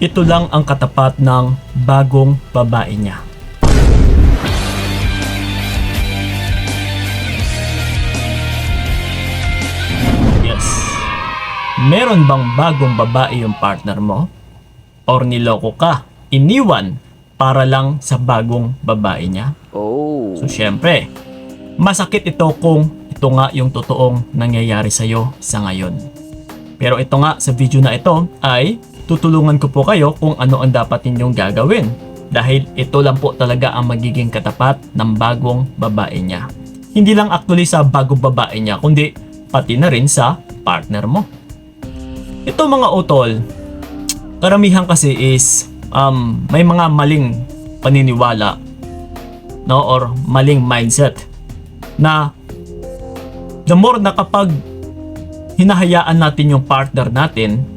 ito lang ang katapat ng bagong babae niya. Yes. Meron bang bagong babae yung partner mo? Or niloko ka, iniwan para lang sa bagong babae niya? Oh. So syempre, masakit ito kung ito nga yung totoong nangyayari sa'yo sa ngayon. Pero ito nga sa video na ito ay tutulungan ko po kayo kung ano ang dapat ninyong gagawin. Dahil ito lang po talaga ang magiging katapat ng bagong babae niya. Hindi lang actually sa bagong babae niya, kundi pati na rin sa partner mo. Ito mga utol, karamihan kasi is may mga maling paniniwala, no, or maling mindset na the more na kapag hinahayaan natin yung partner natin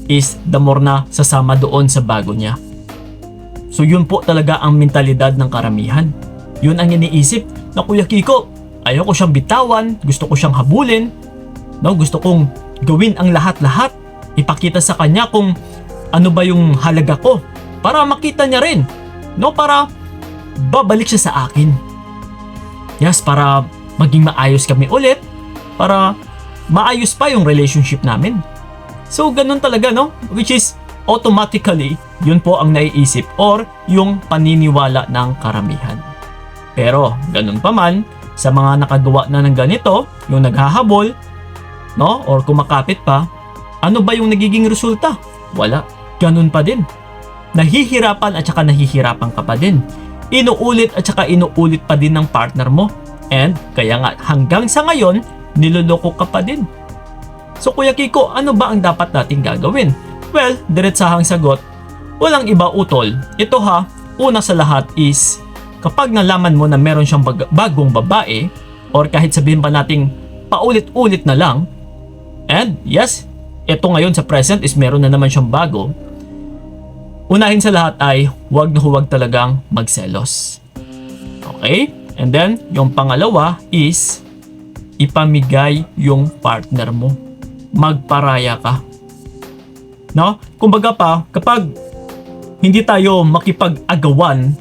is the more na sasama doon sa bago niya. So yun po talaga ang mentalidad ng karamihan. Yun ang iniisip na Kuya Kiko, ayaw ko siyang bitawan, gusto ko siyang habulin, no, gusto kong gawin ang lahat-lahat, ipakita sa kanya kung ano ba yung halaga ko para makita niya rin, no, para babalik siya sa akin. Yes, para maging maayos kami ulit, para maayos pa yung relationship namin. So ganun talaga, no, which is automatically yun po ang naiisip or yung paniniwala ng karamihan. Pero ganun pa man, sa mga nakagawa na ng ganito, yung naghahabol, no, or kumakapit pa, ano ba yung nagiging resulta? Wala. Ganun pa din. Nahihirapan at saka nahihirapan ka pa din. Inuulit at saka inuulit pa din ng partner mo. And kaya nga hanggang sa ngayon, niloloko ka pa din. So Kuya Kiko, ano ba ang dapat nating gagawin? Well, diretsahang sagot, walang iba utol. Ito ha, una sa lahat is, kapag nalaman mo na meron siyang bagong babae, or kahit sabihin pa nating paulit-ulit na lang, and yes, ito ngayon sa present is meron na naman siyang bago, unahin sa lahat ay huwag na huwag talagang magselos. Okay? And then, yung pangalawa is ipamigay yung partner mo. Magparaya ka. No? Kumbaga pa, kapag hindi tayo makipag-agawan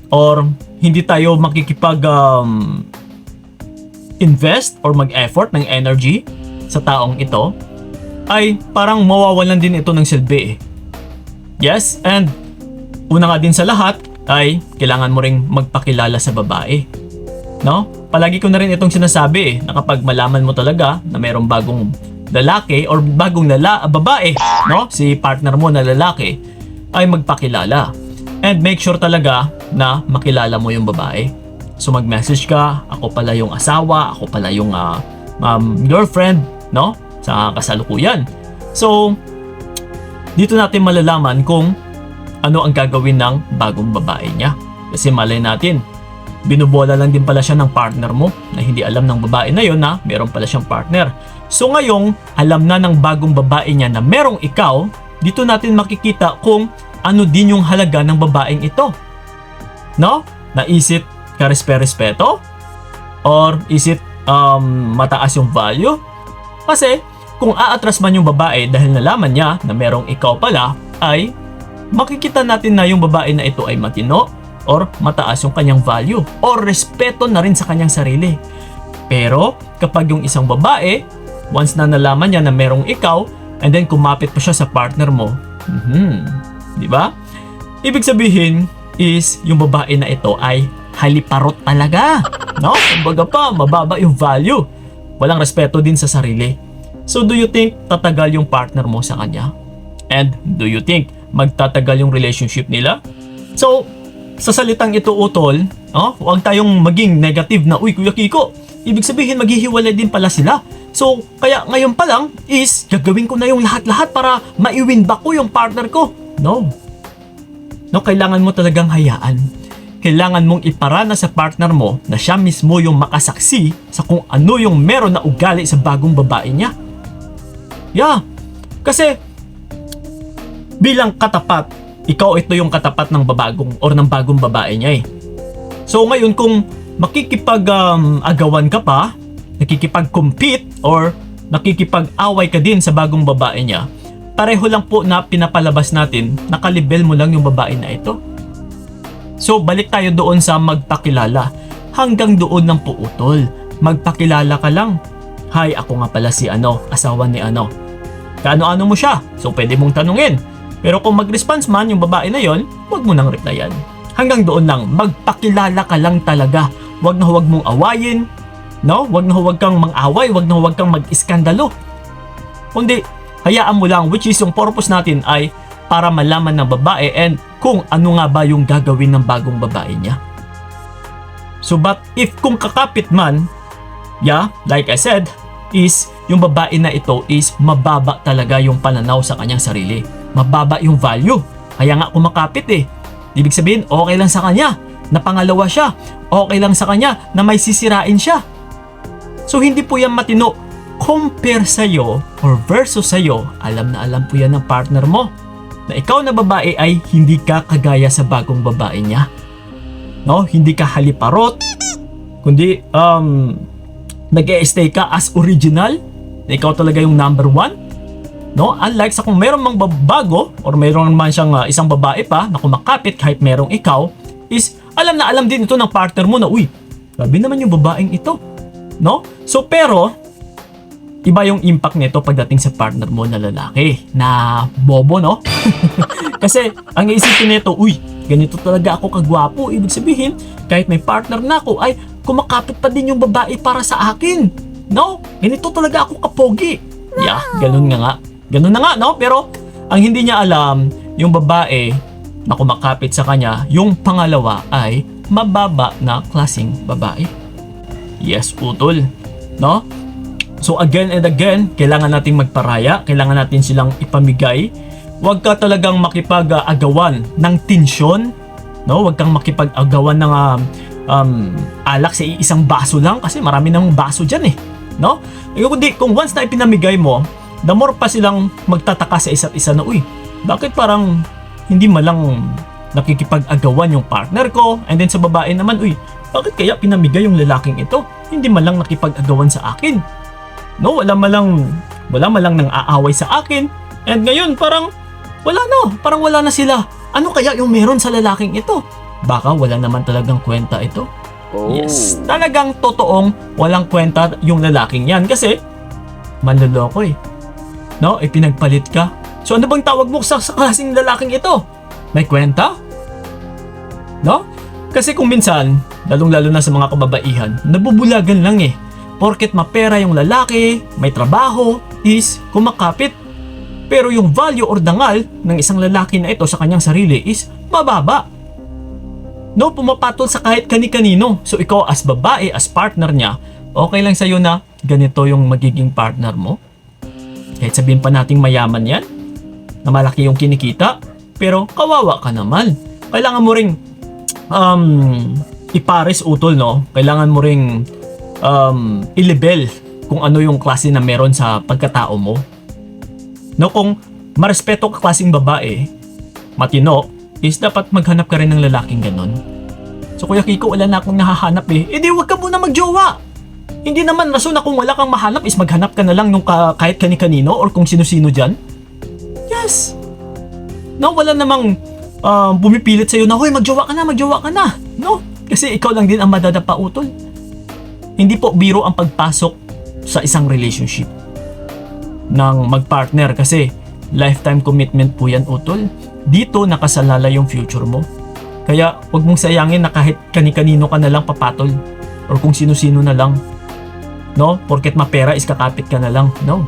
or hindi tayo makikipag invest or mag-effort ng energy sa taong ito, ay parang mawawalan din ito ng silbi. Yes, and una nga din sa lahat ay kailangan mo ring magpakilala sa babae. No? Palagi ko na rin itong sinasabi na kapag malaman mo talaga na mayroong bagong lalaki or bagong babae, no? Si partner mo na lalaki, ay magpakilala. And make sure talaga na makilala mo yung babae. So mag-message ka, ako pala yung asawa, ako pala yung girlfriend, no? Sa kasalukuyan. So, dito natin malalaman kung ano ang gagawin ng bagong babae niya. Kasi malay natin, binubola lang din pala siya ng partner mo na hindi alam ng babae na yon na meron pala siyang partner. So ngayong alam na ng bagong babae niya na merong ikaw, dito natin makikita kung ano din yung halaga ng babaeng ito. No? Naisip ka respeto? Or is it mataas yung value? Kasi kung aatras man yung babae dahil nalaman niya na merong ikaw pala, ay makikita natin na yung babae na ito ay matino or mataas yung kanyang value or respeto na rin sa kanyang sarili. Pero kapag yung isang babae, once na nalaman niya na merong ikaw and then kumapit pa siya sa partner mo, di ba? Ibig sabihin is yung babae na ito ay haliparot talaga. No? Kumbaga pa, mababa yung value. Walang respeto din sa sarili. So do you think tatagal yung partner mo sa kanya? And do you think magtatagal yung relationship nila? So, sa salitang ito utol, huwag tayong maging negative na, uy Kuya Kiko, ibig sabihin maghihiwalay din pala sila. So, kaya ngayon pa lang is gagawin ko na yung lahat-lahat para ma-win back ko yung partner ko. No. No, kailangan mo talagang hayaan. Kailangan mong iparana sa partner mo na siya mismo yung makasaksi sa kung ano yung meron na ugali sa bagong babae niya. Yeah. Kasi bilang katapat, ikaw ito yung katapat ng bagong babae niya eh. So ngayon kung makikipag-agawan ka pa, nakikipag-compete or nakikipag-away ka din sa bagong babae niya, pareho lang po na pinapalabas natin, nakalibel mo lang yung babae na ito. So balik tayo doon sa magpakilala. Hanggang doon lang po utol. Magpakilala ka lang. Hi, ako nga pala si ano, asawa ni ano. Kaano-ano mo siya? So pwede mong tanungin. Pero kung mag-response man yung babae na yon, huwag mo nang replyan. Hanggang doon lang, magpakilala ka lang talaga. Huwag na huwag mong awayin, no? Huwag na huwag kang mang-away, huwag na huwag kang mag-iskandalo. Kundi, hayaan mo lang, which is yung purpose natin ay para malaman ng babae and kung ano nga ba yung gagawin ng bagong babae niya. So but if kung kakapit man, yeah, like I said, is yung babae na ito is mababa talaga yung pananaw sa kanyang sarili. Mababa yung value. Kaya nga kumakapit eh. Ibig sabihin, okay lang sa kanya na pangalawa siya. Okay lang sa kanya na may sisirain siya. So hindi po yan matino. Compare sa'yo or versus sa'yo, alam na alam po yan ng partner mo na ikaw na babae ay hindi ka kagaya sa bagong babae niya. No? Hindi ka haliparot, kundi nag-e-stay ka as original, na ikaw talaga yung number one. No? Unlike sa kung meron mang bago or meron man siyang isang babae pa na kumakapit kahit merong ikaw, is alam na alam din ito ng partner mo na, uy, grabe naman yung babaeng ito. No? So pero, iba yung impact nito pagdating sa partner mo na lalaki na bobo, no? Kasi ang iisipin nito, uy, ganito talaga ako kagwapo. Ibig sabihin, kahit may partner na ako, ay kumakapit pa din yung babae para sa akin. No? Ganito talaga ako kapogi. Yeah, ganun nga. Ganun na nga, no? Pero ang hindi niya alam, yung babae na kumakapit sa kanya, yung pangalawa ay mababa na klaseng babae. Yes, utol. No? So again and again, kailangan nating magparaya, kailangan natin silang ipamigay. Huwag ka talagang makipag-agawan ng tensyon, no? Huwag kang makipag-agawan ng alak sa isang baso lang kasi marami namang baso diyan eh, no? Kundi kung once na ipinamigay mo, the more pa silang magtataka sa isa't isa na, uy, bakit parang hindi malang nakikipag-agawan yung partner ko? And then sa babae naman, uy, bakit kaya pinamigay yung lalaking ito? Hindi malang nakipag-agawan sa akin. No, wala malang nang aaway sa akin. And ngayon parang wala na sila. Ano kaya yung meron sa lalaking ito? Baka wala naman talagang kwenta ito. Oh. Yes, talagang totoong walang kwenta yung lalaking yan kasi manloloko eh. No, pinagpalit ka. So ano bang tawag mo sa klaseng lalaking ito? May kwenta? No? Kasi kung minsan, lalong-lalo na sa mga kababaihan, nabubulagan lang eh. Porket mapera yung lalaki, may trabaho, is kumakapit. Pero yung value or dangal ng isang lalaki na ito sa kanyang sarili is mababa. No, pumapatol sa kahit kani-kanino. So ikaw as babae, as partner niya, okay lang sa'yo na ganito yung magiging partner mo. Kahit sabihin pa nating mayaman yan, na malaki yung kinikita, pero kawawa ka naman. Kailangan mo ring ipares utol, no? Kailangan mo ring i-level kung ano yung klase na meron sa pagkatao mo. No, kung marespeto ka klaseng babae, matino, is dapat maghanap ka rin ng lalaking ganon. So Kuya Kiko, wala na akong nahahanap eh. Eh di wag ka muna magjowa. Hindi naman rason na kung wala kang mahanap is maghanap ka na lang nung kahit kani-kanino or kung sino-sino dyan. Yes. No, wala namang bumipilit sa'yo na, hoy, magjowa ka na. No, kasi ikaw lang din ang madadapa utol. Hindi po biro ang pagpasok sa isang relationship ng magpartner kasi lifetime commitment po yan utol. Dito nakasalala yung future mo. Kaya huwag mong sayangin na kahit kani-kanino ka na lang papatol or kung sino-sino na lang. No? Porket mapera is kakapit ka na lang. No.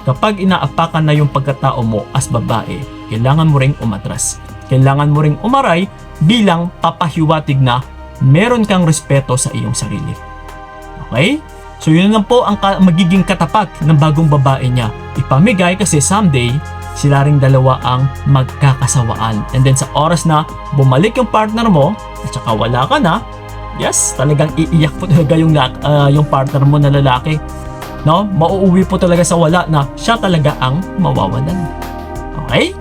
Kapag inaapakan na yung pagkatao mo as babae, kailangan mo ring umatras. Kailangan mo ring umaray bilang papahiwatig na meron kang respeto sa iyong sarili. Okay? So yun lang po ang magiging katapat ng bagong babae niya. Ipamigay kasi someday, sila ring dalawa ang magkakasawaan. And then sa oras na bumalik yung partner mo, at saka wala ka na, yes, talagang iiyak po talaga yung partner mo na lalaki. No? Mauuwi po talaga sa wala na siya talaga ang mawawalan. Okay?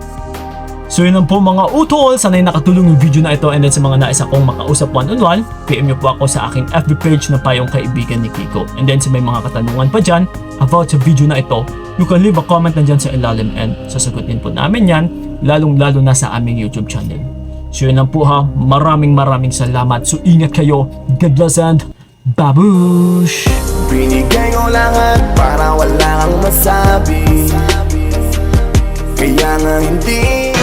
So yun lang po mga utol, sana'y nakatulong yung video na ito, and then sa mga nais akong makausap one-on-one, PM nyo po ako sa aking FB page na Payong Kaibigan ni Kiko. And then sa may mga katanungan pa dyan about sa video na ito, you can leave a comment na dyan sa ilalim and sasagutin po namin yan, lalong-lalo na sa aming YouTube channel. So yun lang po ha, maraming salamat. So ingat kayo, God bless and babush! Binigay ko lahat para wala kang masabi, kaya nga hindi